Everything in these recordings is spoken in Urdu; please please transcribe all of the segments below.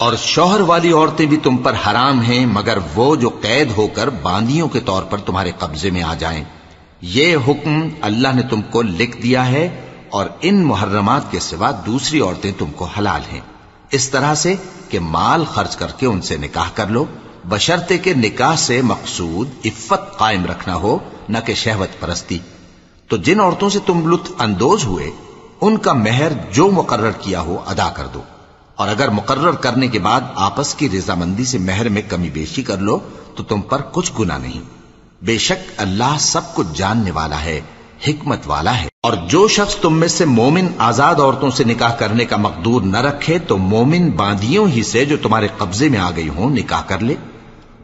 اور شوہر والی عورتیں بھی تم پر حرام ہیں مگر وہ جو قید ہو کر باندیوں کے طور پر تمہارے قبضے میں آ جائیں۔ یہ حکم اللہ نے تم کو لکھ دیا ہے، اور ان محرمات کے سوا دوسری عورتیں تم کو حلال ہیں، اس طرح سے کہ مال خرچ کر کے ان سے نکاح کر لو، بشرطے کہ نکاح سے مقصود عفت قائم رکھنا ہو، نہ کہ شہوت پرستی۔ تو جن عورتوں سے تم لطف اندوز ہوئے ان کا مہر جو مقرر کیا ہو ادا کر دو، اور اگر مقرر کرنے کے بعد آپس کی رضامندی سے مہر میں کمی بیشی کر لو تو تم پر کچھ گناہ نہیں۔ بے شک اللہ سب کچھ جاننے والا ہے، حکمت والا ہے۔ اور جو شخص تم میں سے مومن آزاد عورتوں سے نکاح کرنے کا مقدور نہ رکھے تو مومن باندیوں ہی سے جو تمہارے قبضے میں آ گئی ہوں نکاح کر لے،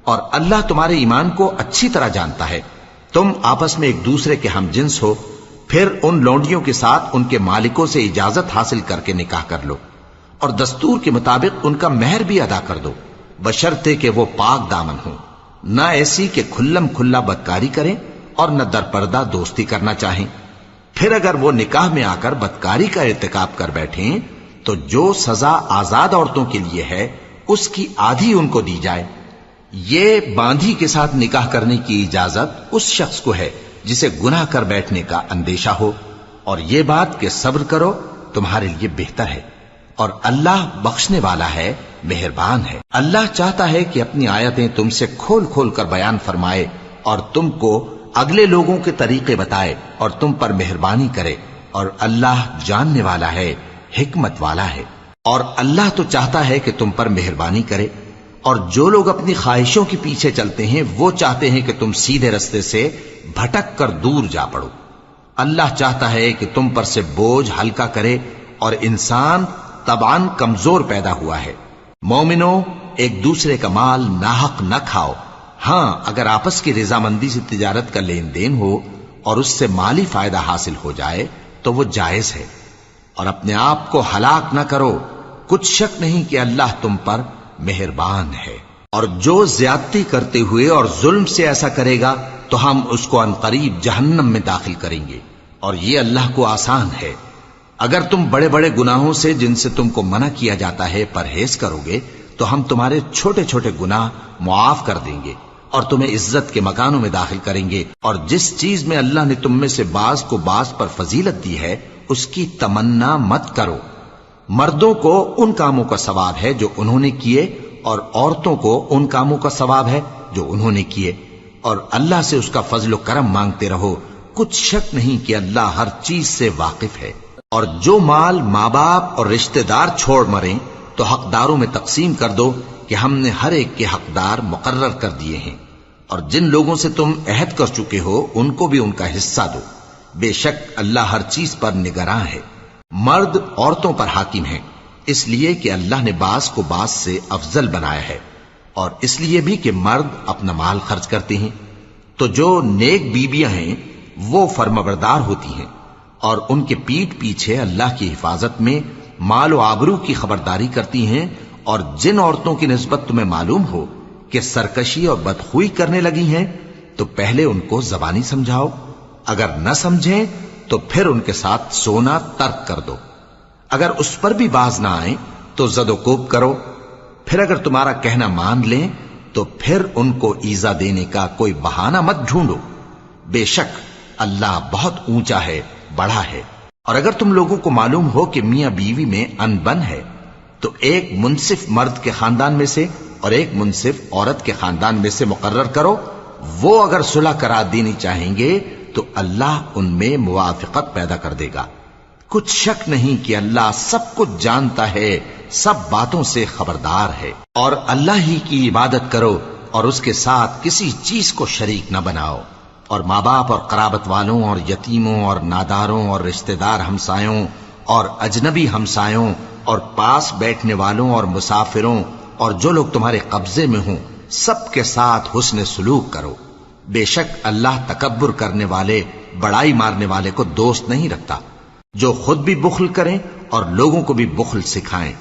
اور اللہ تمہارے ایمان کو اچھی طرح جانتا ہے۔ تم آپس میں ایک دوسرے کے ہم جنس ہو، پھر ان لونڈیوں کے ساتھ ان کے مالکوں سے اجازت حاصل کر کے نکاح کر لو، اور دستور کے مطابق ان کا مہر بھی ادا کر دو، بشرطے کہ وہ پاک دامن ہوں، نہ ایسی کہ کھلم کھلا بدکاری کریں اور نہ در پردہ دوستی کرنا چاہیں۔ پھر اگر وہ نکاح میں آ کر بدکاری کا ارتکاب کر بیٹھیں تو جو سزا آزاد عورتوں کے لیے ہے اس کی آدھی ان کو دی جائے۔ یہ باندھی کے ساتھ نکاح کرنے کی اجازت اس شخص کو ہے جسے گناہ کر بیٹھنے کا اندیشہ ہو، اور یہ بات کہ صبر کرو تمہارے لیے بہتر ہے، اور اللہ بخشنے والا ہے، مہربان ہے۔ اللہ چاہتا ہے کہ اپنی آیتیں تم سے کھول کھول کر بیان فرمائے اور تم کو اگلے لوگوں کے طریقے بتائے اور تم پر مہربانی کرے، اور اللہ جاننے والا ہے، حکمت والا ہے۔ اور اللہ تو چاہتا ہے کہ تم پر مہربانی کرے، اور جو لوگ اپنی خواہشوں کے پیچھے چلتے ہیں وہ چاہتے ہیں کہ تم سیدھے رستے سے بھٹک کر دور جا پڑو۔ اللہ چاہتا ہے کہ تم پر سے بوجھ ہلکا کرے، اور انسان طبعاً کمزور پیدا ہوا ہے۔ مومنوں، ایک دوسرے کا مال ناحق نہ کھاؤ، ہاں اگر آپس کی رضامندی سے تجارت کا لین دین ہو اور اس سے مالی فائدہ حاصل ہو جائے تو وہ جائز ہے، اور اپنے آپ کو ہلاک نہ کرو، کچھ شک نہیں کہ اللہ تم پر مہربان ہے۔ اور جو زیادتی کرتے ہوئے اور ظلم سے ایسا کرے گا تو ہم اس کو عنقریب جہنم میں داخل کریں گے، اور یہ اللہ کو آسان ہے۔ اگر تم بڑے بڑے گناہوں سے جن سے تم کو منع کیا جاتا ہے پرہیز کرو گے تو ہم تمہارے چھوٹے چھوٹے گناہ معاف کر دیں گے اور تمہیں عزت کے مکانوں میں داخل کریں گے۔ اور جس چیز میں اللہ نے تم میں سے بعض کو بعض پر فضیلت دی ہے اس کی تمنا مت کرو۔ مردوں کو ان کاموں کا ثواب ہے جو انہوں نے کیے، اور عورتوں کو ان کاموں کا ثواب ہے جو انہوں نے کیے، اور اللہ سے اس کا فضل و کرم مانگتے رہو، کچھ شک نہیں کہ اللہ ہر چیز سے واقف ہے۔ اور جو مال ماں باپ اور رشتہ دار چھوڑ مریں تو حقداروں میں تقسیم کر دو کہ ہم نے ہر ایک کے حقدار مقرر کر دیے ہیں، اور جن لوگوں سے تم عہد کر چکے ہو ان کو بھی ان کا حصہ دو، بے شک اللہ ہر چیز پر نگراں ہے۔ مرد عورتوں پر حاکم ہیں، اس لیے کہ اللہ نے بعض کو بعض سے افضل بنایا ہے، اور اس لیے بھی کہ مرد اپنا مال خرچ کرتے ہیں۔ تو جو نیک بیویاں ہیں وہ فرمانبردار ہوتی ہیں، اور ان کے پیٹھ پیچھے اللہ کی حفاظت میں مال و آبرو کی خبرداری کرتی ہیں۔ اور جن عورتوں کی نسبت تمہیں معلوم ہو کہ سرکشی اور بدخوئی کرنے لگی ہیں تو پہلے ان کو زبانی سمجھاؤ، اگر نہ سمجھیں تو پھر ان کے ساتھ سونا ترک کر دو، اگر اس پر بھی باز نہ آئیں تو زد و کوب کرو، پھر اگر تمہارا کہنا مان لیں تو پھر ان کو ایذا دینے کا کوئی بہانہ مت ڈھونڈو، بے شک اللہ بہت اونچا ہے، بڑا ہے۔ اور اگر تم لوگوں کو معلوم ہو کہ میاں بیوی میں انبن ہے تو ایک منصف مرد کے خاندان میں سے اور ایک منصف عورت کے خاندان میں سے مقرر کرو، وہ اگر صلح کرا دینی چاہیں گے تو اللہ ان میں موافقت پیدا کر دے گا۔ کچھ شک نہیں کہ اللہ سب کچھ جانتا ہے، سب باتوں سے خبردار ہے۔ اور اللہ ہی کی عبادت کرو اور اس کے ساتھ کسی چیز کو شریک نہ بناؤ، اور ماں باپ اور قرابت والوں اور یتیموں اور ناداروں اور رشتہ دار ہمسایوں اور اجنبی ہمسایوں اور پاس بیٹھنے والوں اور مسافروں اور جو لوگ تمہارے قبضے میں ہوں سب کے ساتھ حسن سلوک کرو، بے شک اللہ تکبر کرنے والے، بڑائی مارنے والے کو دوست نہیں رکھتا۔ جو خود بھی بخل کریں اور لوگوں کو بھی بخل سکھائیں،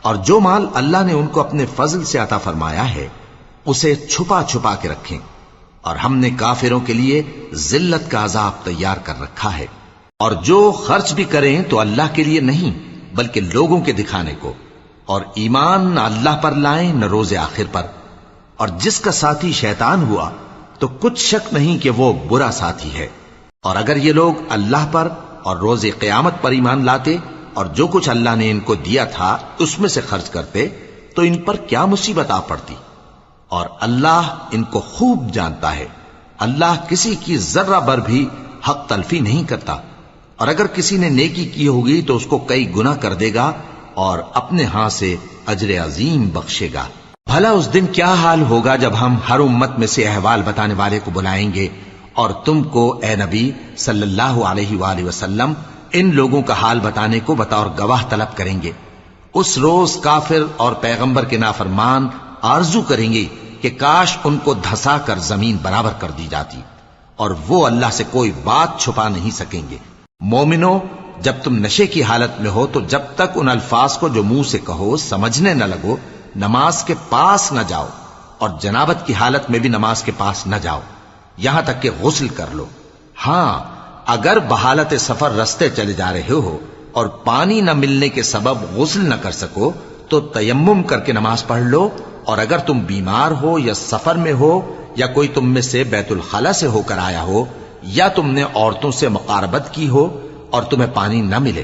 اور جو مال اللہ نے ان کو اپنے فضل سے عطا فرمایا ہے اسے چھپا چھپا کے رکھیں، اور ہم نے کافروں کے لیے ذلت کا عذاب تیار کر رکھا ہے۔ اور جو خرچ بھی کریں تو اللہ کے لیے نہیں بلکہ لوگوں کے دکھانے کو، اور ایمان نہ اللہ پر لائیں نہ روز آخر پر، اور جس کا ساتھی شیطان ہوا تو کچھ شک نہیں کہ وہ برا ساتھی ہے۔ اور اگر یہ لوگ اللہ پر اور روز قیامت پر ایمان لاتے اور جو کچھ اللہ نے ان کو دیا تھا اس میں سے خرچ کرتے تو ان پر کیا مصیبت آ پڑتی، اور اللہ ان کو خوب جانتا ہے۔ اللہ کسی کی ذرہ بر بھی حق تلفی نہیں کرتا، اور اگر کسی نے نیکی کی ہوگی تو اس کو کئی گنا کر دے گا اور اپنے ہاں سے اجر عظیم بخشے گا۔ بھلا اس دن کیا حال ہوگا جب ہم ہر امت میں سے احوال بتانے والے کو بلائیں گے اور تم کو اے نبی صلی اللہ علیہ وآلہ وسلم ان لوگوں کا حال بتانے کو بطور گواہ طلب کریں گے۔ اس روز کافر اور پیغمبر کے نافرمان آرزو کریں گے کہ کاش ان کو دھسا کر زمین برابر کر دی جاتی، اور وہ اللہ سے کوئی بات چھپا نہیں سکیں گے۔ مومنو، جب تم نشے کی حالت میں ہو تو جب تک ان الفاظ کو جو منہ سے کہو سمجھنے نہ لگو نماز کے پاس نہ جاؤ، اور جنابت کی حالت میں بھی نماز کے پاس نہ جاؤ یہاں تک کہ غسل کر لو۔ ہاں، اگر بحالت سفر رستے چلے جا رہے ہو اور پانی نہ ملنے کے سبب غسل نہ کر سکو تو تیمم کر کے نماز پڑھ لو، اور اگر تم بیمار ہو یا سفر میں ہو یا کوئی تم میں سے بیت الخلا سے ہو کر آیا ہو یا تم نے عورتوں سے مقاربت کی ہو اور تمہیں پانی نہ ملے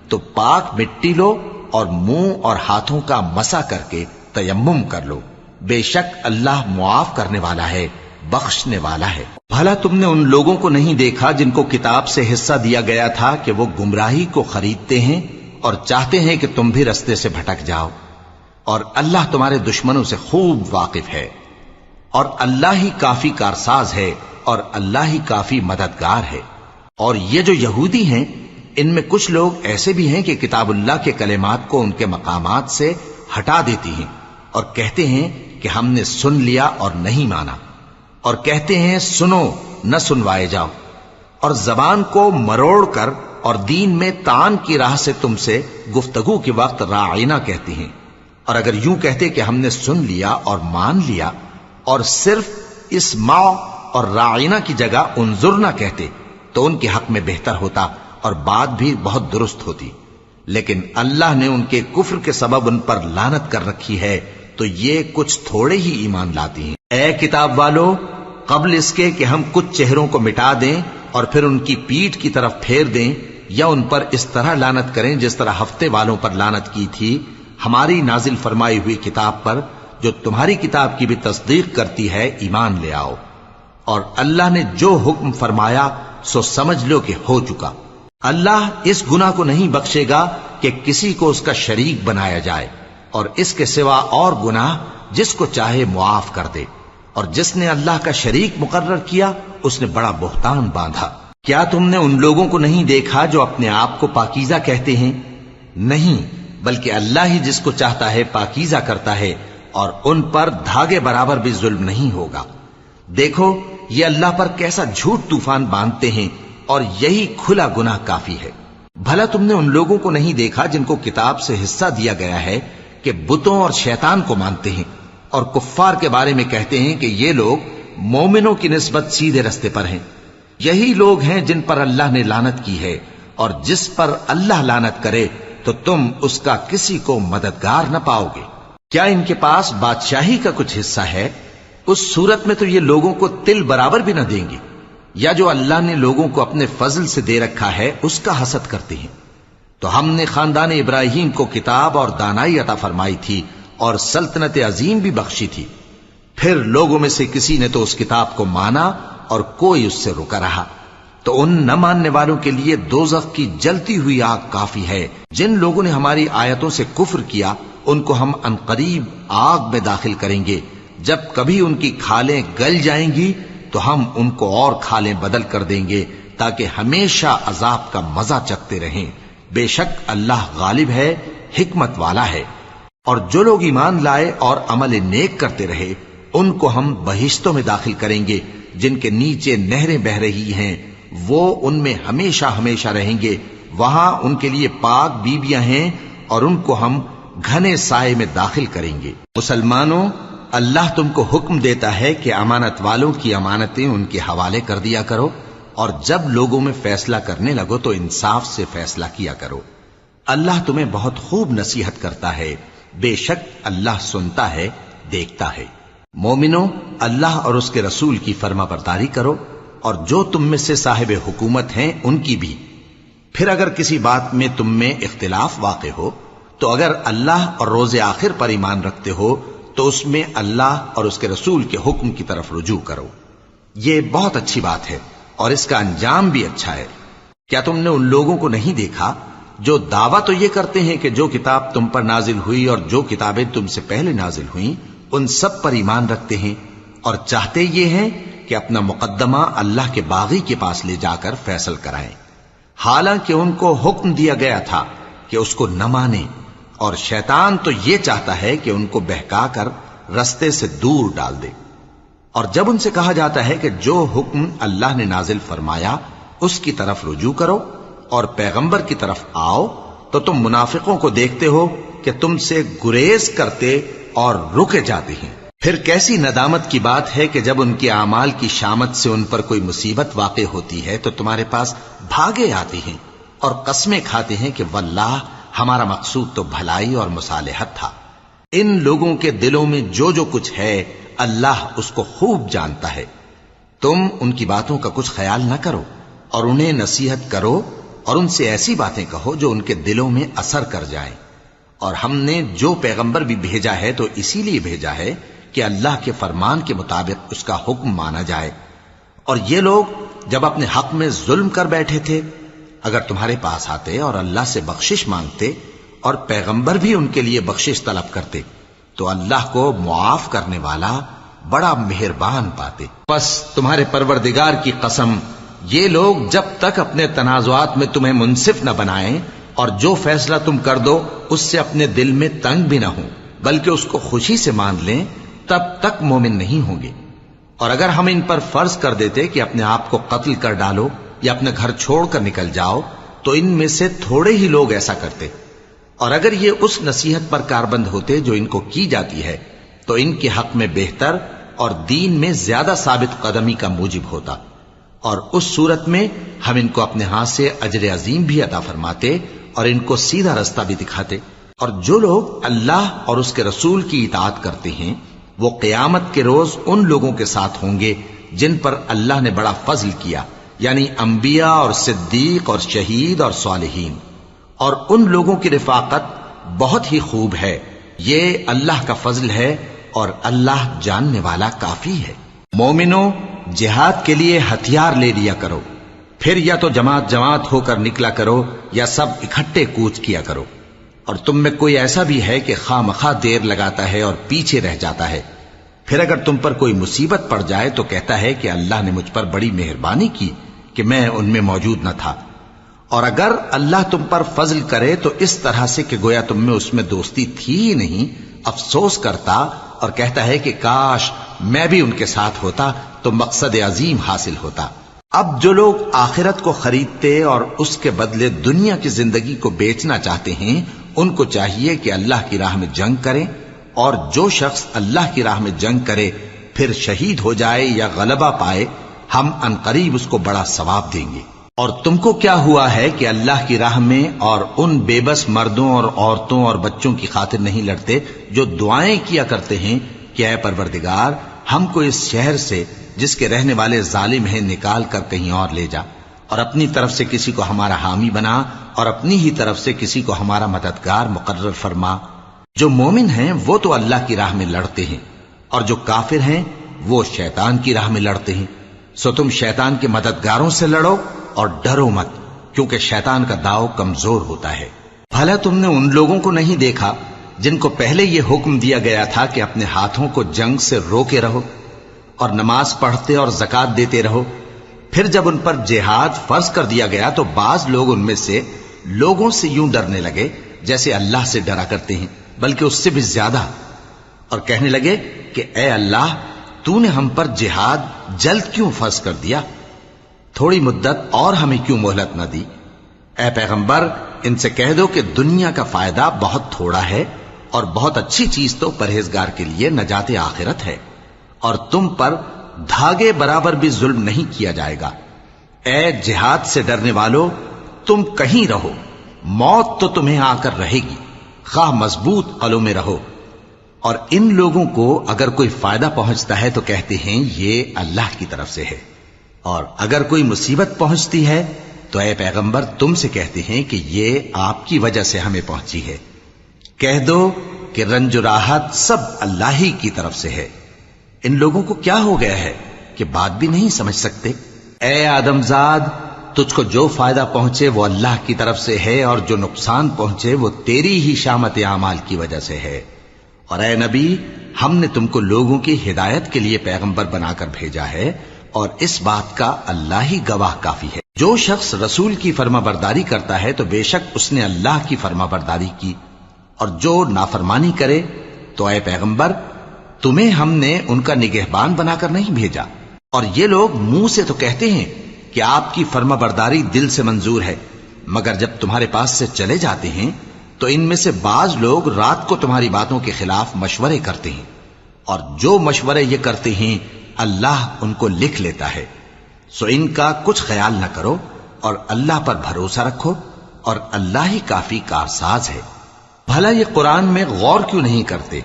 تو پاک مٹی لو اور منہ اور ہاتھوں کا مسح کر کے تیمم کر لو، بے شک اللہ معاف کرنے والا ہے، بخشنے والا ہے۔ بھلا تم نے ان لوگوں کو نہیں دیکھا جن کو کتاب سے حصہ دیا گیا تھا کہ وہ گمراہی کو خریدتے ہیں اور چاہتے ہیں کہ تم بھی رستے سے بھٹک جاؤ، اور اللہ تمہارے دشمنوں سے خوب واقف ہے، اور اللہ ہی کافی کارساز ہے، اور اللہ ہی کافی مددگار ہے۔ اور یہ جو یہودی ہیں ان میں کچھ لوگ ایسے بھی ہیں کہ کتاب اللہ کے کلمات کو ان کے مقامات سے ہٹا دیتی ہیں اور کہتے ہیں کہ ہم نے سن لیا اور نہیں مانا، اور کہتے ہیں سنو نہ سنوائے جاؤ، اور زبان کو مروڑ کر اور دین میں طعن کی راہ سے تم سے گفتگو کے وقت راعینا کہتی ہیں، اور اگر یوں کہتے کہ ہم نے سن لیا اور مان لیا اور صرف اسمع اور راعینا کی جگہ انظرنا کہتے تو ان کے حق میں بہتر ہوتا اور بات بھی بہت درست ہوتی، لیکن اللہ نے ان کے کفر کے سبب ان پر لعنت کر رکھی ہے تو یہ کچھ تھوڑے ہی ایمان لاتی ہیں۔ اے کتاب والو، قبل اس کے کہ ہم کچھ چہروں کو مٹا دیں اور پھر ان کی پیٹھ کی طرف پھیر دیں یا ان پر اس طرح لعنت کریں جس طرح ہفتے والوں پر لعنت کی تھی، ہماری نازل فرمائی ہوئی کتاب پر جو تمہاری کتاب کی بھی تصدیق کرتی ہے ایمان لے آؤ، اور اللہ نے جو حکم فرمایا سو سمجھ لو کہ ہو چکا۔ اللہ اس گناہ کو نہیں بخشے گا کہ کسی کو اس کا شریک بنایا جائے، اور اس کے سوا اور گناہ جس کو چاہے معاف کر دے، اور جس نے اللہ کا شریک مقرر کیا اس نے بڑا بہتان باندھا۔ کیا تم نے ان لوگوں کو نہیں دیکھا جو اپنے آپ کو پاکیزہ کہتے ہیں؟ نہیں، بلکہ اللہ ہی جس کو چاہتا ہے پاکیزہ کرتا ہے، اور ان پر دھاگے برابر بھی ظلم نہیں ہوگا۔ دیکھو یہ اللہ پر کیسا جھوٹ طوفان باندھتے ہیں، اور یہی کھلا گناہ کافی ہے۔ بھلا تم نے ان لوگوں کو نہیں دیکھا جن کو کتاب سے حصہ دیا گیا ہے کہ بتوں اور شیطان کو مانتے ہیں، اور کفار کے بارے میں کہتے ہیں کہ یہ لوگ مومنوں کی نسبت سیدھے رستے پر ہیں۔ یہی لوگ ہیں جن پر اللہ نے لعنت کی ہے، اور جس پر اللہ لعنت کرے تو تم اس کا کسی کو مددگار نہ پاؤ گے۔ کیا ان کے پاس بادشاہی کا کچھ حصہ ہے؟ اس صورت میں تو یہ لوگوں کو تل برابر بھی نہ دیں گے، یا جو اللہ نے لوگوں کو اپنے فضل سے دے رکھا ہے اس کا حسد کرتے ہیں۔ تو ہم نے خاندان ابراہیم کو کتاب اور دانائی عطا فرمائی تھی اور سلطنت عظیم بھی بخشی تھی، پھر لوگوں میں سے کسی نے تو اس کتاب کو مانا اور کوئی اس سے رکا رہا، تو ان نہ ماننے والوں کے لیے دوزخ کی جلتی ہوئی آگ کافی ہے۔ جن لوگوں نے ہماری آیتوں سے کفر کیا ان کو ہم عنقریب آگ میں داخل کریں گے، جب کبھی ان کی کھالیں گل جائیں گی تو ہم ان کو اور کھالیں بدل کر دیں گے تاکہ ہمیشہ عذاب کا مزہ چکھتے رہیں۔ بے شک اللہ غالب ہے، حکمت والا ہے۔ اور جو لوگ ایمان لائے اور عمل نیک کرتے رہے ان کو ہم بہشتوں میں داخل کریں گے جن کے نیچے نہریں بہ رہی ہیں، وہ ان میں ہمیشہ ہمیشہ رہیں گے، وہاں ان کے لیے پاک بیویاں ہیں اور ان کو ہم گھنے سائے میں داخل کریں گے۔ مسلمانوں، اللہ تم کو حکم دیتا ہے کہ امانت والوں کی امانتیں ان کے حوالے کر دیا کرو، اور جب لوگوں میں فیصلہ کرنے لگو تو انصاف سے فیصلہ کیا کرو۔ اللہ تمہیں بہت خوب نصیحت کرتا ہے، بے شک اللہ سنتا ہے، دیکھتا ہے۔ مومنو، اللہ اور اس کے رسول کی فرما برداری کرو، اور جو تم میں سے صاحب حکومت ہیں ان کی بھی۔ پھر اگر کسی بات میں تم میں اختلاف واقع ہو تو اگر اللہ اور روز آخر پر ایمان رکھتے ہو تو اس میں اللہ اور اس کے رسول کے حکم کی طرف رجوع کرو۔ یہ بہت اچھی بات ہے اور اس کا انجام بھی اچھا ہے۔ کیا تم نے ان لوگوں کو نہیں دیکھا جو دعویٰ تو یہ کرتے ہیں کہ جو کتاب تم پر نازل ہوئی اور جو کتابیں تم سے پہلے نازل ہوئیں ان سب پر ایمان رکھتے ہیں، اور چاہتے یہ ہیں کہ اپنا مقدمہ اللہ کے باغی کے پاس لے جا کر فیصل کرائیں، حالانکہ ان کو حکم دیا گیا تھا کہ اس کو نہ مانیں، اور شیطان تو یہ چاہتا ہے کہ ان کو بہکا کر رستے سے دور ڈال دے۔ اور جب ان سے کہا جاتا ہے کہ جو حکم اللہ نے نازل فرمایا اس کی طرف رجوع کرو اور پیغمبر کی طرف آؤ، تو تم منافقوں کو دیکھتے ہو کہ تم سے گریز کرتے اور رکے جاتے ہیں۔ پھر کیسی ندامت کی بات ہے کہ جب ان کے اعمال کی شامت سے ان پر کوئی مصیبت واقع ہوتی ہے تو تمہارے پاس بھاگے آتے ہیں اور قسمیں کھاتے ہیں کہ واللہ ہمارا مقصود تو بھلائی اور مصالحت تھا۔ ان لوگوں کے دلوں میں جو جو کچھ ہے اللہ اس کو خوب جانتا ہے۔ تم ان کی باتوں کا کچھ خیال نہ کرو اور انہیں نصیحت کرو اور ان سے ایسی باتیں کہو جو ان کے دلوں میں اثر کر جائیں۔ اور ہم نے جو پیغمبر بھی بھیجا ہے تو اسی لیے بھیجا ہے کہ اللہ کے فرمان کے مطابق اس کا حکم مانا جائے۔ اور یہ لوگ جب اپنے حق میں ظلم کر بیٹھے تھے، اگر تمہارے پاس آتے اور اللہ سے بخشش مانگتے اور پیغمبر بھی ان کے لیے بخشش طلب کرتے تو اللہ کو معاف کرنے والا بڑا مہربان پاتے۔ بس تمہارے پروردگار کی قسم، یہ لوگ جب تک اپنے تنازعات میں تمہیں منصف نہ بنائیں اور جو فیصلہ تم کر دو اس سے اپنے دل میں تنگ بھی نہ ہوں بلکہ اس کو خوشی سے مان لیں، تب تک مومن نہیں ہوں گے۔ اور اگر ہم ان پر فرض کر دیتے کہ اپنے آپ کو قتل کر ڈالو یا اپنے گھر چھوڑ کر نکل جاؤ تو ان میں سے تھوڑے ہی لوگ ایسا کرتے، اور اگر یہ اس نصیحت پر کاربند ہوتے جو ان کو کی جاتی ہے تو ان کے حق میں بہتر اور دین میں زیادہ ثابت قدمی کا موجب ہوتا، اور اس صورت میں ہم ان کو اپنے ہاتھ سے اجر عظیم بھی عطا فرماتے اور ان کو سیدھا رستہ بھی دکھاتے۔ اور جو لوگ اللہ اور اس کے رسول کی اطاعت کرتے ہیں وہ قیامت کے روز ان لوگوں کے ساتھ ہوں گے جن پر اللہ نے بڑا فضل کیا، یعنی انبیاء اور صدیق اور شہید اور صالحین، اور ان لوگوں کی رفاقت بہت ہی خوب ہے۔ یہ اللہ کا فضل ہے اور اللہ جاننے والا کافی ہے۔ مومنو، جہاد کے لیے ہتھیار لے لیا کرو، پھر یا تو جماعت جماعت ہو کر نکلا کرو یا سب اکٹھے کوچ کیا کرو۔ اور تم میں کوئی ایسا بھی ہے کہ خواہ مخواہ دیر لگاتا ہے اور پیچھے رہ جاتا ہے، پھر اگر تم پر کوئی مصیبت پڑ جائے تو کہتا ہے کہ اللہ نے مجھ پر بڑی مہربانی کی کہ میں ان میں موجود نہ تھا۔ اور اگر اللہ تم پر فضل کرے تو اس طرح سے کہ گویا تم میں اس میں دوستی تھی ہی نہیں، افسوس کرتا اور کہتا ہے کہ کاش میں بھی ان کے ساتھ ہوتا تو مقصد عظیم حاصل ہوتا۔ اب جو لوگ آخرت کو خریدتے اور اس کے بدلے دنیا کی زندگی کو بیچنا چاہتے ہیں ان کو چاہیے کہ اللہ کی راہ میں جنگ کریں، اور جو شخص اللہ کی راہ میں جنگ کرے پھر شہید ہو جائے یا غلبہ پائے ہم عنقریب اس کو بڑا ثواب دیں گے۔ اور تم کو کیا ہوا ہے کہ اللہ کی راہ میں اور ان بے بس مردوں اور عورتوں اور بچوں کی خاطر نہیں لڑتے جو دعائیں کیا کرتے ہیں کہ اے پروردگار ہم کو اس شہر سے جس کے رہنے والے ظالم ہیں نکال کر کہیں اور لے جا، اور اپنی طرف سے کسی کو ہمارا حامی بنا اور اپنی ہی طرف سے کسی کو ہمارا مددگار مقرر فرما۔ جو مومن ہیں وہ تو اللہ کی راہ میں لڑتے ہیں، اور جو کافر ہیں وہ شیطان کی راہ میں لڑتے ہیں، سو تم شیطان کے مددگاروں سے لڑو اور ڈرو مت، کیونکہ شیطان کا داؤ کمزور ہوتا ہے۔ بھلا تم نے ان لوگوں کو نہیں دیکھا جن کو پہلے یہ حکم دیا گیا تھا کہ اپنے ہاتھوں کو جنگ سے روکے رہو اور نماز پڑھتے اور زکوٰۃ دیتے رہو، پھر جب ان پر جہاد فرض کر دیا گیا تو بعض لوگ ان میں سے لوگوں سے یوں ڈرنے لگے جیسے اللہ سے ڈرا کرتے ہیں، بلکہ اس سے بھی زیادہ، اور کہنے لگے کہ اے اللہ تو نے ہم پر جہاد جلد کیوں فرض کر دیا، تھوڑی مدت اور ہمیں کیوں مہلت نہ دی۔ اے پیغمبر ان سے کہہ دو کہ دنیا کا فائدہ بہت تھوڑا ہے اور بہت اچھی چیز تو پرہیزگار کے لیے نجات آخرت ہے، اور تم پر دھاگے برابر بھی ظلم نہیں کیا جائے گا۔ اے جہاد سے ڈرنے والو، تم کہیں رہو، موت تو تمہیں آ کر رہے گی، خواہ مضبوط قلعوں میں رہو۔ اور ان لوگوں کو اگر کوئی فائدہ پہنچتا ہے تو کہتے ہیں یہ اللہ کی طرف سے ہے، اور اگر کوئی مصیبت پہنچتی ہے تو اے پیغمبر تم سے کہتے ہیں کہ یہ آپ کی وجہ سے ہمیں پہنچی ہے۔ کہہ دو کہ رنج و راحت سب اللہ ہی کی طرف سے ہے۔ ان لوگوں کو کیا ہو گیا ہے کہ بات بھی نہیں سمجھ سکتے؟ اے آدم زاد، تجھ کو جو فائدہ پہنچے وہ اللہ کی طرف سے ہے، اور جو نقصان پہنچے وہ تیری ہی شامت اعمال کی وجہ سے ہے۔ اور اے نبی، ہم نے تم کو لوگوں کی ہدایت کے لیے پیغمبر بنا کر بھیجا ہے، اور اس بات کا اللہ ہی گواہ کافی ہے۔ جو شخص رسول کی فرما برداری کرتا ہے تو بے شک اس نے اللہ کی فرما برداری کی، اور جو نافرمانی کرے تو اے پیغمبر تمہیں ہم نے ان کا نگہبان بنا کر نہیں بھیجا۔ اور یہ لوگ منہ سے تو کہتے ہیں کہ آپ کی فرما برداری دل سے منظور ہے، مگر جب تمہارے پاس سے چلے جاتے ہیں تو ان میں سے بعض لوگ رات کو تمہاری باتوں کے خلاف مشورے کرتے ہیں، اور جو مشورے یہ کرتے ہیں اللہ ان کو لکھ لیتا ہے۔ سو ان کا کچھ خیال نہ کرو اور اللہ پر بھروسہ رکھو، اور اللہ ہی کافی کارساز ہے۔ بھلا یہ قرآن میں غور کیوں نہیں کرتے؟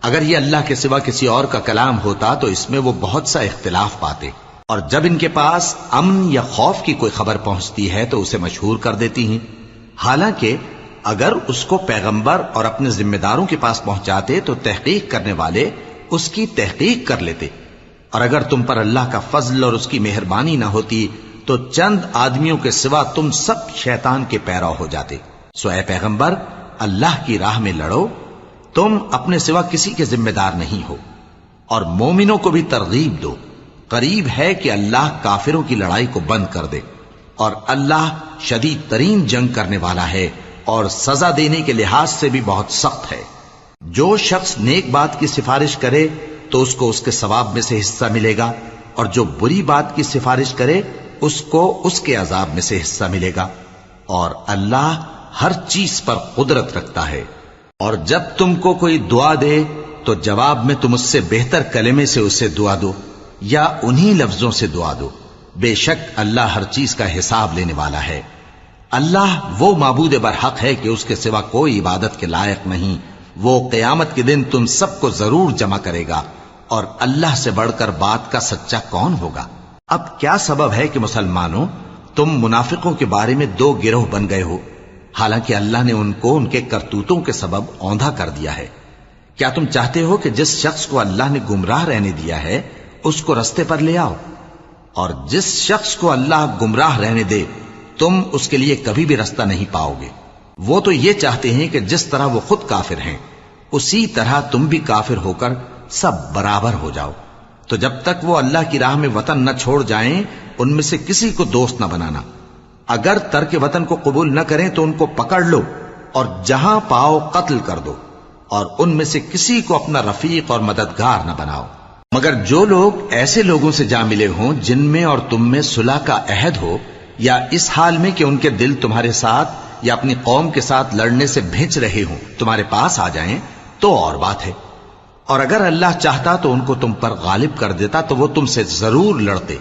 اگر یہ اللہ کے سوا کسی اور کا کلام ہوتا تو اس میں وہ بہت سا اختلاف پاتے، اور جب ان کے پاس امن یا خوف کی کوئی خبر پہنچتی ہے تو اسے مشہور کر دیتی ہیں، حالانکہ اگر اس کو پیغمبر اور اپنے ذمہ داروں کے پاس پہنچاتے تو تحقیق کرنے والے اس کی تحقیق کر لیتے، اور اگر تم پر اللہ کا فضل اور اس کی مہربانی نہ ہوتی تو چند آدمیوں کے سوا تم سب شیطان کے پیرو ہو جاتے۔ سو اے پیغمبر، اللہ کی راہ میں لڑو، تم اپنے سوا کسی کے ذمہ دار نہیں ہو، اور مومنوں کو بھی ترغیب دو۔ قریب ہے کہ اللہ کافروں کی لڑائی کو بند کر دے، اور اللہ شدید ترین جنگ کرنے والا ہے اور سزا دینے کے لحاظ سے بھی بہت سخت ہے۔ جو شخص نیک بات کی سفارش کرے تو اس کو اس کے ثواب میں سے حصہ ملے گا، اور جو بری بات کی سفارش کرے اس کو اس کے عذاب میں سے حصہ ملے گا، اور اللہ ہر چیز پر قدرت رکھتا ہے۔ اور جب تم کو کوئی دعا دے تو جواب میں تم اس سے بہتر کلمے سے اسے دعا دو، یا انہی لفظوں سے دعا دو، بے شک اللہ ہر چیز کا حساب لینے والا ہے۔ اللہ وہ معبود برحق ہے کہ اس کے سوا کوئی عبادت کے لائق نہیں۔ وہ قیامت کے دن تم سب کو ضرور جمع کرے گا، اور اللہ سے بڑھ کر بات کا سچا کون ہوگا؟ اب کیا سبب ہے کہ مسلمانوں تم منافقوں کے بارے میں دو گروہ بن گئے ہو، حالانکہ اللہ نے ان کو ان کے کرتوتوں کے سبب اوندھا کر دیا ہے؟ کیا تم چاہتے ہو کہ جس شخص کو اللہ نے گمراہ رہنے دیا ہے اس کو رستے پر لے آؤ، اور جس شخص کو اللہ گمراہ رہنے دے تم اس کے لیے کبھی بھی رستہ نہیں پاؤ گے؟ وہ تو یہ چاہتے ہیں کہ جس طرح وہ خود کافر ہیں اسی طرح تم بھی کافر ہو کر سب برابر ہو جاؤ۔ تو جب تک وہ اللہ کی راہ میں وطن نہ چھوڑ جائیں ان میں سے کسی کو دوست نہ بنانا۔ اگر ترک وطن کو قبول نہ کریں تو ان کو پکڑ لو اور جہاں پاؤ قتل کر دو، اور ان میں سے کسی کو اپنا رفیق اور مددگار نہ بناؤ، مگر جو لوگ ایسے لوگوں سے جا ملے ہوں جن میں اور تم میں صلح کا عہد ہو، یا اس حال میں کہ ان کے دل تمہارے ساتھ یا اپنی قوم کے ساتھ لڑنے سے بھنچ رہے ہوں تمہارے پاس آ جائیں تو اور بات ہے۔ اور اگر اللہ چاہتا تو ان کو تم پر غالب کر دیتا تو وہ تم سے ضرور لڑتے۔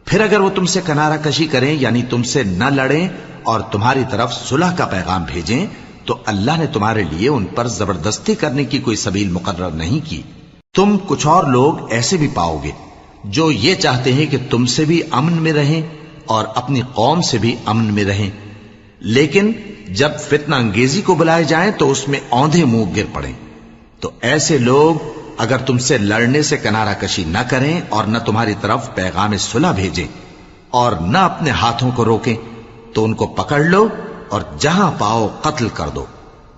پھر اگر وہ تم سے کنارہ کشی کریں یعنی تم سے نہ لڑیں اور تمہاری طرف صلح کا پیغام بھیجیں تو اللہ نے تمہارے لیے ان پر زبردستی کرنے کی کوئی سبیل مقرر نہیں کی۔ تم کچھ اور لوگ ایسے بھی پاؤ گے جو یہ چاہتے ہیں کہ تم سے بھی امن میں رہیں اور اپنی قوم سے بھی امن میں رہیں، لیکن جب فتنہ انگیزی کو بلائے جائیں تو اس میں اوندھے منہ گر پڑیں۔ تو ایسے لوگ اگر تم سے لڑنے سے کنارہ کشی نہ کریں اور نہ تمہاری طرف پیغام صلح بھیجیں اور نہ اپنے ہاتھوں کو روکیں تو ان کو پکڑ لو اور جہاں پاؤ قتل کر دو،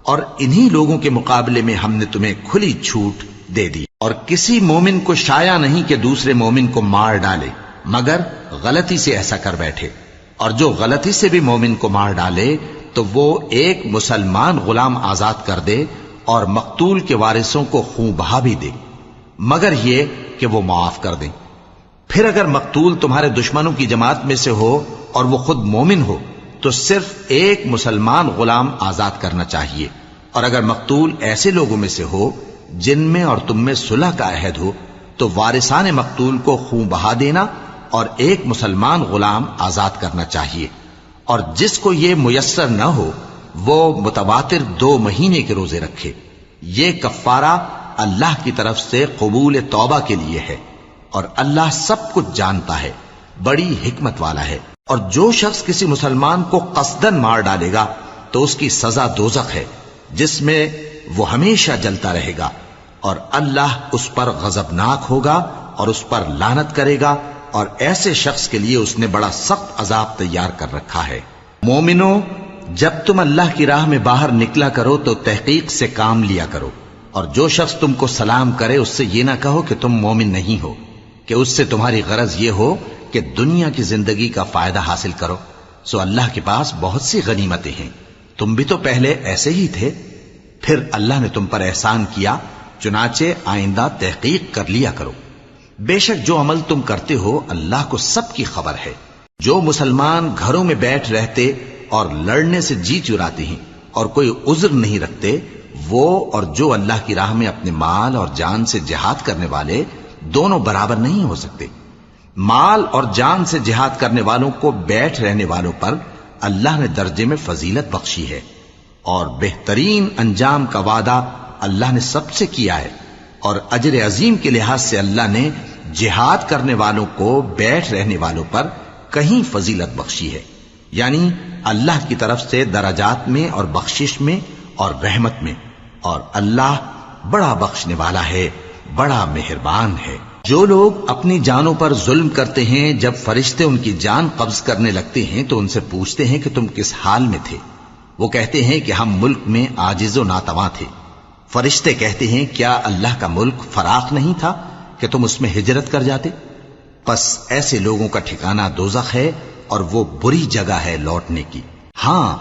اور انہی لوگوں کے مقابلے میں ہم نے تمہیں کھلی چھوٹ دے دی۔ اور کسی مومن کو شایع نہیں کہ دوسرے مومن کو مار ڈالے مگر غلطی سے ایسا کر بیٹھے، اور جو غلطی سے بھی مومن کو مار ڈالے تو وہ ایک مسلمان غلام آزاد کر دے اور مقتول کے وارثوں کو خون بہا بھی دے، مگر یہ کہ وہ معاف کر دیں۔ پھر اگر مقتول تمہارے دشمنوں کی جماعت میں سے ہو اور وہ خود مومن ہو تو صرف ایک مسلمان غلام آزاد کرنا چاہیے، اور اگر مقتول ایسے لوگوں میں سے ہو جن میں اور تم میں صلح کا عہد ہو تو وارثان مقتول کو خون بہا دینا اور ایک مسلمان غلام آزاد کرنا چاہیے، اور جس کو یہ میسر نہ ہو وہ متواتر 2 مہینے کے روزے رکھے. یہ کفارہ اللہ کی طرف سے قبول توبہ کے لیے ہے، اور اللہ سب کچھ جانتا ہے، بڑی حکمت والا ہے. اور جو شخص کسی مسلمان کو قصدن مار ڈالے گا تو اس کی سزا دوزخ ہے، جس میں وہ ہمیشہ جلتا رہے گا، اور اللہ اس پر غضبناک ہوگا اور اس پر لعنت کرے گا، اور ایسے شخص کے لیے اس نے بڑا سخت عذاب تیار کر رکھا ہے. مومنو، جب تم اللہ کی راہ میں باہر نکلا کرو تو تحقیق سے کام لیا کرو، اور جو شخص تم کو سلام کرے اس سے یہ نہ کہو کہ تم مومن نہیں ہو، کہ اس سے تمہاری غرض یہ ہو کہ دنیا کی زندگی کا فائدہ حاصل کرو. سو اللہ کے پاس بہت سی غنیمتیں ہیں، تم بھی تو پہلے ایسے ہی تھے، پھر اللہ نے تم پر احسان کیا، چنانچہ آئندہ تحقیق کر لیا کرو. بے شک جو عمل تم کرتے ہو اللہ کو سب کی خبر ہے. جو مسلمان گھروں میں بیٹھ رہتے اور لڑنے سے جی چراتے ہیں اور کوئی عذر نہیں رکھتے، وہ اور جو اللہ کی راہ میں اپنے مال اور جان سے جہاد کرنے والے دونوں برابر نہیں ہو سکتے. مال اور جان سے جہاد کرنے والوں کو بیٹھ رہنے والوں پر اللہ نے درجے میں فضیلت بخشی ہے، اور بہترین انجام کا وعدہ اللہ نے سب سے کیا ہے. اور اجر عظیم کے لحاظ سے اللہ نے جہاد کرنے والوں کو بیٹھ رہنے والوں پر کہیں فضیلت بخشی ہے، یعنی اللہ کی طرف سے درجات میں اور بخشش میں اور رحمت میں. اور اللہ بڑا بخشنے والا ہے، بڑا مہربان ہے. جو لوگ اپنی جانوں پر ظلم کرتے ہیں، جب فرشتے ان کی جان قبض کرنے لگتے ہیں تو ان سے پوچھتے ہیں کہ تم کس حال میں تھے؟ وہ کہتے ہیں کہ ہم ملک میں عاجز و ناتواں تھے. فرشتے کہتے ہیں کیا اللہ کا ملک فراخ نہیں تھا کہ تم اس میں ہجرت کر جاتے؟ پس ایسے لوگوں کا ٹھکانہ دوزخ ہے، اور وہ بری جگہ ہے لوٹنے کی. ہاں،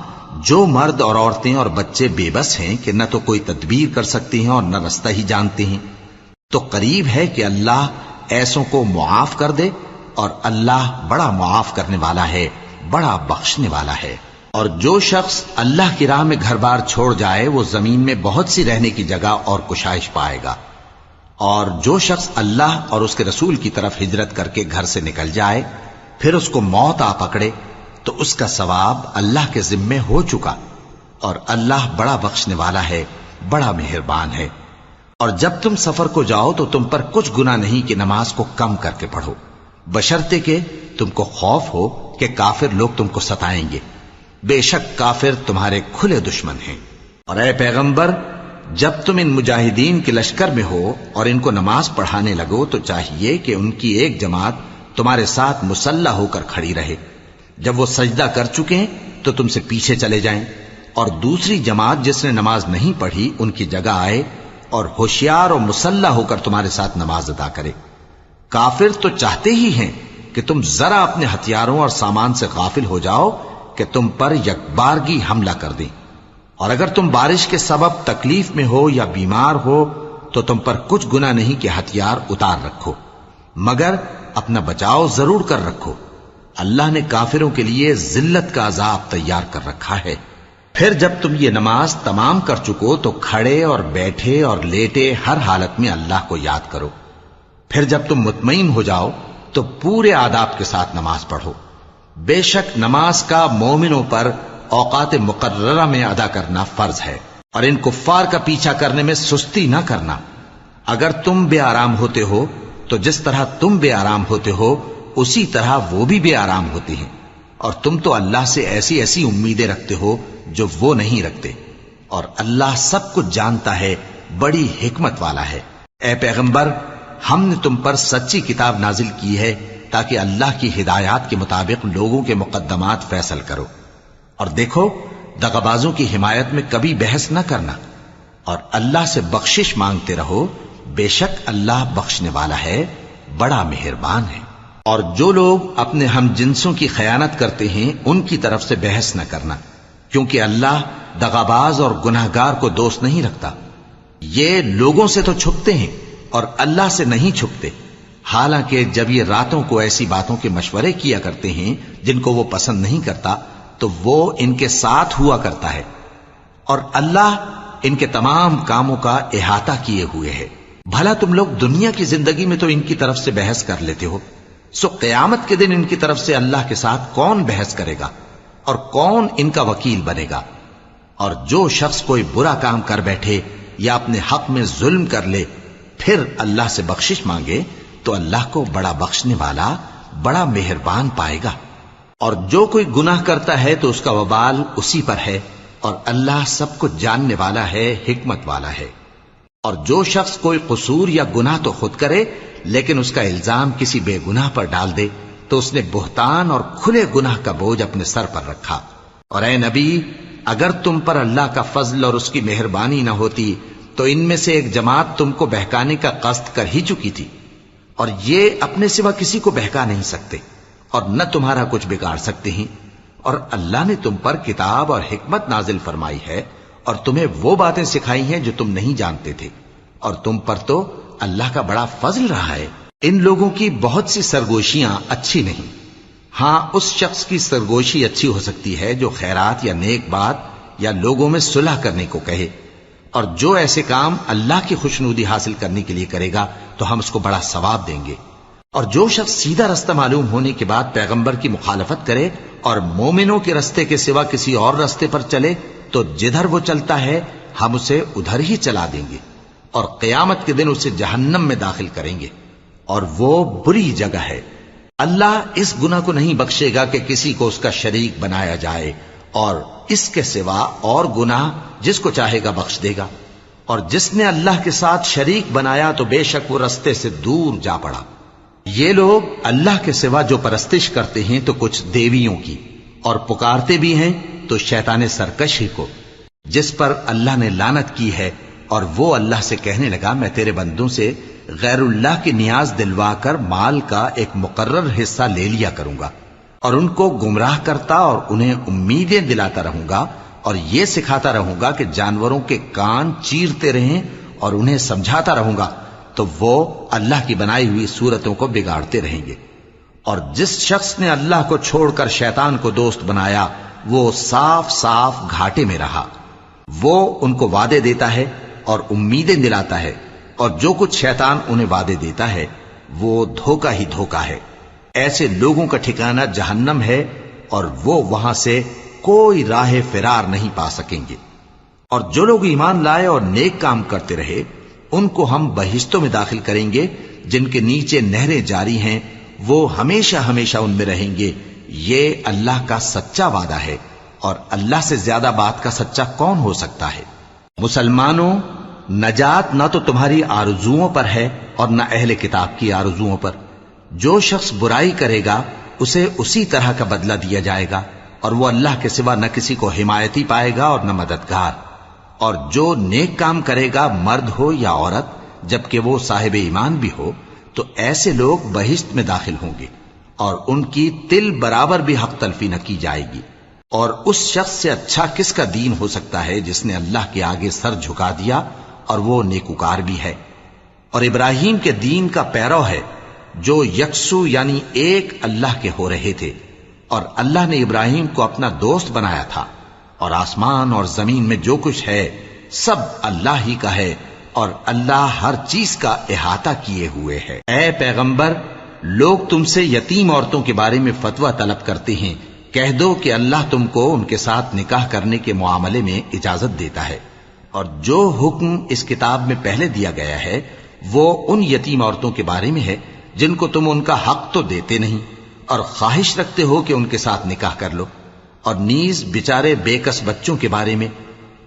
جو مرد اور عورتیں اور بچے بے بس ہیں کہ نہ تو کوئی تدبیر کر سکتے ہیں اور نہ رستہ ہی جانتے ہیں، تو قریب ہے کہ اللہ ایسوں کو معاف کر دے، اور اللہ بڑا معاف کرنے والا ہے، بڑا بخشنے والا ہے. اور جو شخص اللہ کی راہ میں گھر بار چھوڑ جائے وہ زمین میں بہت سی رہنے کی جگہ اور کشائش پائے گا. اور جو شخص اللہ اور اس کے رسول کی طرف ہجرت کر کے گھر سے نکل جائے پھر اس کو موت آ پکڑے تو اس کا ثواب اللہ کے ذمے ہو چکا، اور اللہ بڑا بخشنے والا ہے، بڑا مہربان ہے. اور جب تم سفر کو جاؤ تو تم پر کچھ گناہ نہیں کہ نماز کو کم کر کے پڑھو، بشرطے کہ تم کو خوف ہو کہ کافر لوگ تم کو ستائیں گے. بے شک کافر تمہارے کھلے دشمن ہیں. اور اے پیغمبر، جب تم ان مجاہدین کے لشکر میں ہو اور ان کو نماز پڑھانے لگو تو چاہیے کہ ان کی ایک جماعت تمہارے ساتھ مسلح ہو کر کھڑی رہے. جب وہ سجدہ کر چکے ہیں تو تم سے پیچھے چلے جائیں، اور دوسری جماعت جس نے نماز نہیں پڑھی ان کی جگہ آئے اور ہوشیار اور مسلح ہو کر تمہارے ساتھ نماز ادا کرے. کافر تو چاہتے ہی ہیں کہ تم ذرا اپنے ہتھیاروں اور سامان سے غافل ہو جاؤ کہ تم پر یکبارگی حملہ کر دیں. اور اگر تم بارش کے سبب تکلیف میں ہو یا بیمار ہو تو تم پر کچھ گناہ نہیں کہ ہتھیار اتار رکھو، مگر اپنا بچاؤ ضرور کر رکھو. اللہ نے کافروں کے لیے ذلت کا عذاب تیار کر رکھا ہے. پھر جب تم یہ نماز تمام کر چکو تو کھڑے اور بیٹھے اور لیٹے ہر حالت میں اللہ کو یاد کرو. پھر جب تم مطمئن ہو جاؤ تو پورے آداب کے ساتھ نماز پڑھو. بے شک نماز کا مومنوں پر اوقات مقررہ میں ادا کرنا فرض ہے، اور ان کفار کا پیچھا کرنے میں سستی نہ کرنا. اگر تم بے آرام ہوتے ہو تو جس طرح تم بے آرام ہوتے ہو اسی طرح وہ بھی بے آرام ہوتے ہیں، اور تم تو اللہ سے ایسی ایسی امیدیں رکھتے ہو جو وہ نہیں رکھتے، اور اللہ سب کچھ جانتا ہے، بڑی حکمت والا ہے. اے پیغمبر، ہم نے تم پر سچی کتاب نازل کی ہے تاکہ اللہ کی ہدایات کے مطابق لوگوں کے مقدمات فیصل کرو. اور دیکھو، دغابازوں کی حمایت میں کبھی بحث نہ کرنا، اور اللہ سے بخشش مانگتے رہو. بے شک اللہ بخشنے والا ہے، بڑا مہربان ہے. اور جو لوگ اپنے ہم جنسوں کی خیانت کرتے ہیں ان کی طرف سے بحث نہ کرنا، کیونکہ اللہ دغاباز اور گناہگار کو دوست نہیں رکھتا. یہ لوگوں سے تو چھپتے ہیں اور اللہ سے نہیں چھپتے، حالانکہ جب یہ راتوں کو ایسی باتوں کے مشورے کیا کرتے ہیں جن کو وہ پسند نہیں کرتا تو وہ ان کے ساتھ ہوا کرتا ہے، اور اللہ ان کے تمام کاموں کا احاطہ کیے ہوئے ہے. بھلا تم لوگ دنیا کی زندگی میں تو ان کی طرف سے بحث کر لیتے ہو، سو قیامت کے دن ان کی طرف سے اللہ کے ساتھ کون بحث کرے گا اور کون ان کا وکیل بنے گا؟ اور جو شخص کوئی برا کام کر بیٹھے یا اپنے حق میں ظلم کر لے پھر اللہ سے بخشش مانگے تو اللہ کو بڑا بخشنے والا بڑا مہربان پائے گا. اور جو کوئی گناہ کرتا ہے تو اس کا وبال اسی پر ہے، اور اللہ سب کچھ جاننے والا ہے، حکمت والا ہے. اور جو شخص کوئی قصور یا گناہ تو خود کرے لیکن اس کا الزام کسی بے گناہ پر ڈال دے تو اس نے بہتان اور کھلے گناہ کا بوجھ اپنے سر پر رکھا. اور اے نبی، اگر تم پر اللہ کا فضل اور اس کی مہربانی نہ ہوتی تو ان میں سے ایک جماعت تم کو بہکانے کا قصد کر ہی چکی تھی، اور یہ اپنے سوا کسی کو بہکا نہیں سکتے اور نہ تمہارا کچھ بگاڑ سکتے ہیں. اور اللہ نے تم پر کتاب اور حکمت نازل فرمائی ہے اور تمہیں وہ باتیں سکھائی ہیں جو تم نہیں جانتے تھے، اور تم پر تو اللہ کا بڑا فضل رہا ہے. ان لوگوں کی بہت سی سرگوشیاں اچھی نہیں. ہاں، اس شخص کی سرگوشی اچھی ہو سکتی ہے جو خیرات یا نیک بات یا لوگوں میں صلح کرنے کو کہے، اور جو ایسے کام اللہ کی خوشنودی حاصل کرنے کے لیے کرے گا تو ہم اس کو بڑا ثواب دیں گے. اور جو شخص سیدھا رستہ معلوم ہونے کے بعد پیغمبر کی مخالفت کرے اور مومنوں کے رستے کے سوا کسی اور رستے پر چلے تو جدھر وہ چلتا ہے ہم اسے ادھر ہی چلا دیں گے، اور قیامت کے دن اسے جہنم میں داخل کریں گے، اور وہ بری جگہ ہے. اللہ اس گناہ کو نہیں بخشے گا کہ کسی کو اس کا شریک بنایا جائے، اور اس کے سوا اور گناہ جس کو چاہے گا بخش دے گا. اور جس نے اللہ کے ساتھ شریک بنایا تو بے شک وہ رستے سے دور جا پڑا. یہ لوگ اللہ کے سوا جو پرستش کرتے ہیں تو کچھ دیویوں کی، اور پکارتے بھی ہیں تو شیطان سرکش ہی کو، جس پر اللہ نے لعنت کی ہے. اور وہ اللہ سے کہنے لگا میں تیرے بندوں سے غیر اللہ کی نیاز دلوا کر مال کا ایک مقرر حصہ لے لیا کروں گا، اور ان کو گمراہ کرتا اور انہیں امیدیں دلاتا رہوں گا، اور یہ سکھاتا رہوں گا کہ جانوروں کے کان چیرتے رہیں، اور انہیں سمجھاتا رہوں گا تو وہ اللہ کی بنائی ہوئی صورتوں کو بگاڑتے رہیں گے. اور جس شخص نے اللہ کو چھوڑ کر شیطان کو دوست بنایا وہ صاف صاف گھاٹے میں رہا. وہ ان کو وعدے دیتا ہے اور امیدیں دلاتا ہے، اور جو کچھ شیطان انہیں وعدے دیتا ہے وہ دھوکہ ہی دھوکہ ہے. ایسے لوگوں کا ٹھکانہ جہنم ہے، اور وہ وہاں سے کوئی راہ فرار نہیں پا سکیں گے. اور جو لوگ ایمان لائے اور نیک کام کرتے رہے ان کو ہم بہشتوں میں داخل کریں گے جن کے نیچے نہریں جاری ہیں، وہ ہمیشہ ہمیشہ ان میں رہیں گے. یہ اللہ کا سچا وعدہ ہے، اور اللہ سے زیادہ بات کا سچا کون ہو سکتا ہے. مسلمانوں، نجات نہ تو تمہاری آرزوؤں پر ہے اور نہ اہل کتاب کی آرزوؤں پر. جو شخص برائی کرے گا اسے اسی طرح کا بدلہ دیا جائے گا، اور وہ اللہ کے سوا نہ کسی کو حمایتی پائے گا اور نہ مددگار. اور جو نیک کام کرے گا مرد ہو یا عورت جبکہ وہ صاحب ایمان بھی ہو تو ایسے لوگ بہشت میں داخل ہوں گے، اور ان کی تل برابر بھی حق تلفی نہ کی جائے گی. اور اس شخص سے اچھا کس کا دین ہو سکتا ہے جس نے اللہ کے آگے سر جھکا دیا اور وہ نیکوکار بھی ہے. اور ابراہیم کے دین کا پیرو ہے جو یکسو یعنی ایک اللہ کے ہو رہے تھے، اور اللہ نے ابراہیم کو اپنا دوست بنایا تھا. اور آسمان اور زمین میں جو کچھ ہے سب اللہ ہی کا ہے، اور اللہ ہر چیز کا احاطہ کیے ہوئے ہے. اے پیغمبر، لوگ تم سے یتیم عورتوں کے بارے میں فتویٰ طلب کرتے ہیں، کہہ دو کہ اللہ تم کو ان کے ساتھ نکاح کرنے کے معاملے میں اجازت دیتا ہے، اور جو حکم اس کتاب میں پہلے دیا گیا ہے وہ ان یتیم عورتوں کے بارے میں ہے جن کو تم ان کا حق تو دیتے نہیں اور خواہش رکھتے ہو کہ ان کے ساتھ نکاح کر لو، اور نیز بیچارے بے کس بچوں کے بارے میں.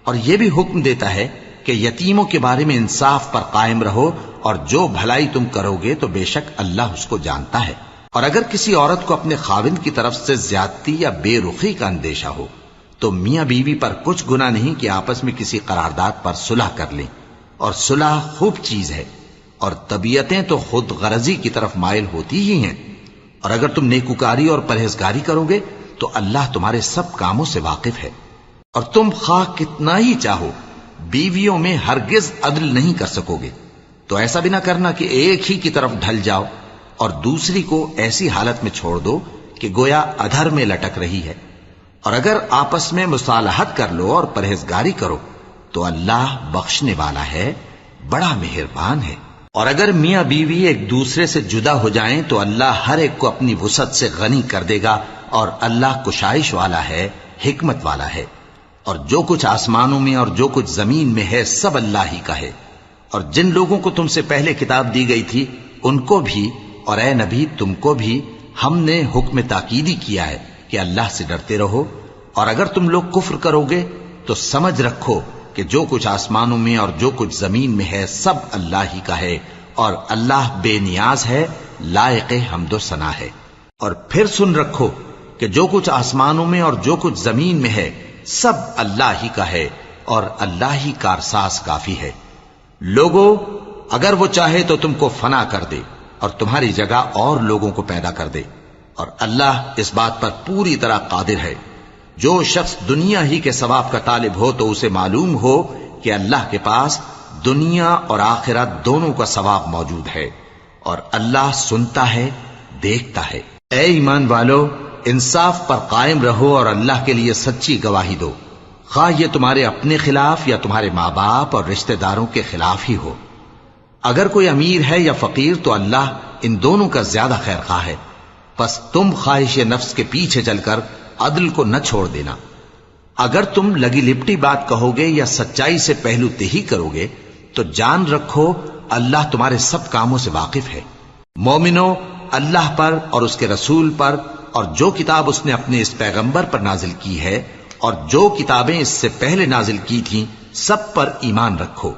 اور یہ بھی حکم دیتا ہے کہ یتیموں کے بارے میں انصاف پر قائم رہو، اور جو بھلائی تم کرو گے تو بے شک اللہ اس کو جانتا ہے. اور اگر کسی عورت کو اپنے خاوند کی طرف سے زیادتی یا بے رخی کا اندیشہ ہو تو میاں بیوی پر کچھ گناہ نہیں کہ آپس میں کسی قرارداد پر صلح کر لیں، اور صلح خوب چیز ہے. اور طبیعتیں تو خود غرضی کی طرف مائل ہوتی ہی ہیں. اور اگر تم نیکوکاری اور پرہیزگاری کرو گے تو اللہ تمہارے سب کاموں سے واقف ہے. اور تم خواہ کتنا ہی چاہو بیویوں میں ہرگز عدل نہیں کر سکو گے، تو ایسا بھی نہ کرنا کہ ایک ہی کی طرف ڈھل جاؤ اور دوسری کو ایسی حالت میں چھوڑ دو کہ گویا ادھر میں لٹک رہی ہے. اور اگر آپس میں مصالحت کر لو اور پرہیزگاری کرو تو اللہ بخشنے والا ہے، بڑا مہربان ہے. اور اگر میاں بیوی ایک دوسرے سے جدا ہو جائیں تو اللہ ہر ایک کو اپنی وسعت سے غنی کر دے گا، اور اللہ کشائش والا ہے، حکمت والا ہے. اور جو کچھ آسمانوں میں اور جو کچھ زمین میں ہے سب اللہ ہی کا ہے۔ اور جن لوگوں کو تم سے پہلے کتاب دی گئی تھی ان کو بھی اور اے نبی تم کو بھی ہم نے حکم تاکیدی کیا ہے کہ اللہ سے ڈرتے رہو، اور اگر تم لوگ کفر کرو گے تو سمجھ رکھو کہ جو کچھ آسمانوں میں اور جو کچھ زمین میں ہے سب اللہ ہی کا ہے، اور اللہ بے نیاز ہے، لائق حمد و ثنا ہے۔ اور پھر سن رکھو کہ جو کچھ آسمانوں میں اور جو کچھ زمین میں ہے سب اللہ ہی کا ہے، اور اللہ ہی کارساز کافی ہے۔ لوگو اگر وہ چاہے تو تم کو فنا کر دے اور تمہاری جگہ اور لوگوں کو پیدا کر دے، اور اللہ اس بات پر پوری طرح قادر ہے۔ جو شخص دنیا ہی کے ثواب کا طالب ہو تو اسے معلوم ہو کہ اللہ کے پاس دنیا اور آخرت دونوں کا ثواب موجود ہے، اور اللہ سنتا ہے، دیکھتا ہے۔ اے ایمان والو، انصاف پر قائم رہو اور اللہ کے لیے سچی گواہی دو، خواہ یہ تمہارے اپنے خلاف یا تمہارے ماں باپ اور رشتہ داروں کے خلاف ہی ہو۔ اگر کوئی امیر ہے یا فقیر تو اللہ ان دونوں کا زیادہ خیر خواہ ہے، پس تم خواہش نفس کے پیچھے چل کر عدل کو نہ چھوڑ دینا۔ اگر تم لگی لپٹی بات کہو گے یا سچائی سے پہلو تہی کرو گے تو جان رکھو اللہ تمہارے سب کاموں سے واقف ہے۔ مومنو، اللہ پر اور اس کے رسول پر اور جو کتاب اس نے اپنے اس پیغمبر پر نازل کی ہے اور جو کتابیں اس سے پہلے نازل کی تھیں سب پر ایمان رکھو۔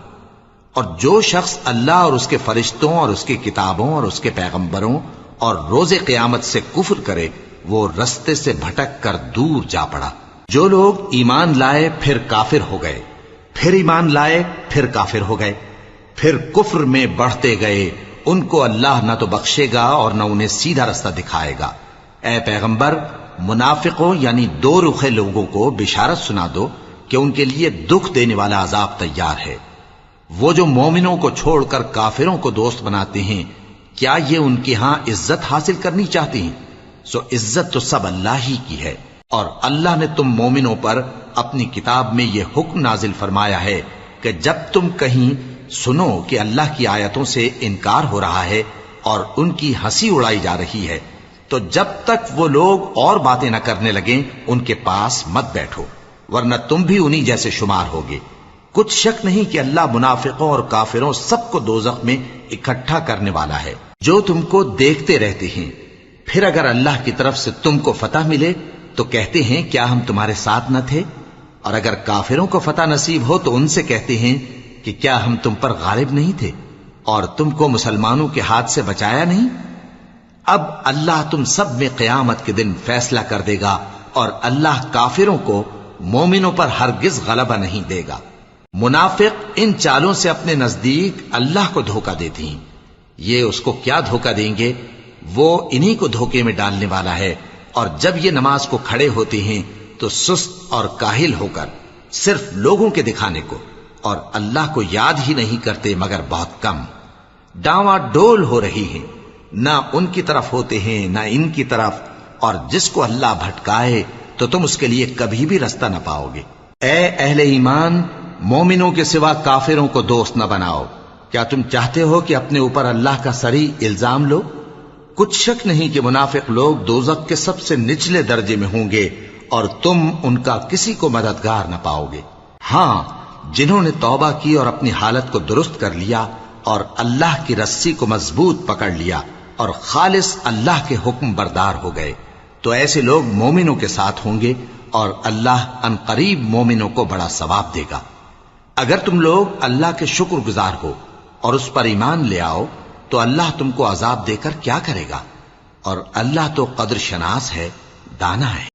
اور جو شخص اللہ اور اس کے فرشتوں اور اس کی کتابوں اور اس کے پیغمبروں اور روز قیامت سے کفر کرے وہ رستے سے بھٹک کر دور جا پڑا۔ جو لوگ ایمان لائے پھر کافر ہو گئے، پھر ایمان لائے پھر کافر ہو گئے، پھر کفر میں بڑھتے گئے، ان کو اللہ نہ تو بخشے گا اور نہ انہیں سیدھا رستہ دکھائے گا۔ اے پیغمبر، منافقوں یعنی دو رخے لوگوں کو بشارت سنا دو کہ ان کے لیے دکھ دینے والا عذاب تیار ہے۔ وہ جو مومنوں کو چھوڑ کر کافروں کو دوست بناتے ہیں، کیا یہ ان کے ہاں عزت حاصل کرنی چاہتے ہیں؟ سو عزت تو سب اللہ ہی کی ہے۔ اور اللہ نے تم مومنوں پر اپنی کتاب میں یہ حکم نازل فرمایا ہے کہ جب تم کہیں سنو کہ اللہ کی آیتوں سے انکار ہو رہا ہے اور ان کی ہنسی اڑائی جا رہی ہے تو جب تک وہ لوگ اور باتیں نہ کرنے لگیں ان کے پاس مت بیٹھو، ورنہ تم بھی انہی جیسے شمار ہوگے۔ کچھ شک نہیں کہ اللہ منافقوں اور کافروں سب کو دوزخ میں اکٹھا کرنے والا ہے۔ جو تم کو دیکھتے رہتے ہیں، پھر اگر اللہ کی طرف سے تم کو فتح ملے تو کہتے ہیں کیا ہم تمہارے ساتھ نہ تھے، اور اگر کافروں کو فتح نصیب ہو تو ان سے کہتے ہیں کہ کیا ہم تم پر غالب نہیں تھے اور تم کو مسلمانوں کے ہاتھ سے بچایا نہیں۔ اب اللہ تم سب میں قیامت کے دن فیصلہ کر دے گا، اور اللہ کافروں کو مومنوں پر ہرگز غلبہ نہیں دے گا۔ منافق ان چالوں سے اپنے نزدیک اللہ کو دھوکہ دیتے ہیں، یہ اس کو کیا دھوکہ دیں گے، وہ انہی کو دھوکے میں ڈالنے والا ہے۔ اور جب یہ نماز کو کھڑے ہوتے ہیں تو سست اور کاہل ہو کر صرف لوگوں کے دکھانے کو اور اللہ کو یاد ہی نہیں کرتے مگر بہت کم، ڈاواں ڈول ہو رہی ہیں، نہ ان کی طرف ہوتے ہیں نہ ان کی طرف، اور جس کو اللہ بھٹکائے تو تم اس کے لیے کبھی بھی رستہ نہ پاؤ گے۔ اے اہل ایمان، مومنوں کے سوا کافروں کو دوست نہ بناؤ۔ کیا تم چاہتے ہو کہ اپنے اوپر اللہ کا صریح الزام لو؟ کچھ شک نہیں کہ منافق لوگ دوزخ کے سب سے نچلے درجے میں ہوں گے اور تم ان کا کسی کو مددگار نہ پاؤ گے۔ ہاں، جنہوں نے توبہ کی اور اپنی حالت کو درست کر لیا اور اللہ کی رسی کو مضبوط پکڑ لیا اور خالص اللہ کے حکم بردار ہو گئے تو ایسے لوگ مومنوں کے ساتھ ہوں گے، اور اللہ ان قریب مومنوں کو بڑا ثواب دے گا۔ اگر تم لوگ اللہ کے شکر گزار ہو اور اس پر ایمان لے آؤ تو اللہ تم کو عذاب دے کر کیا کرے گا، اور اللہ تو قدر شناس ہے، دانا ہے۔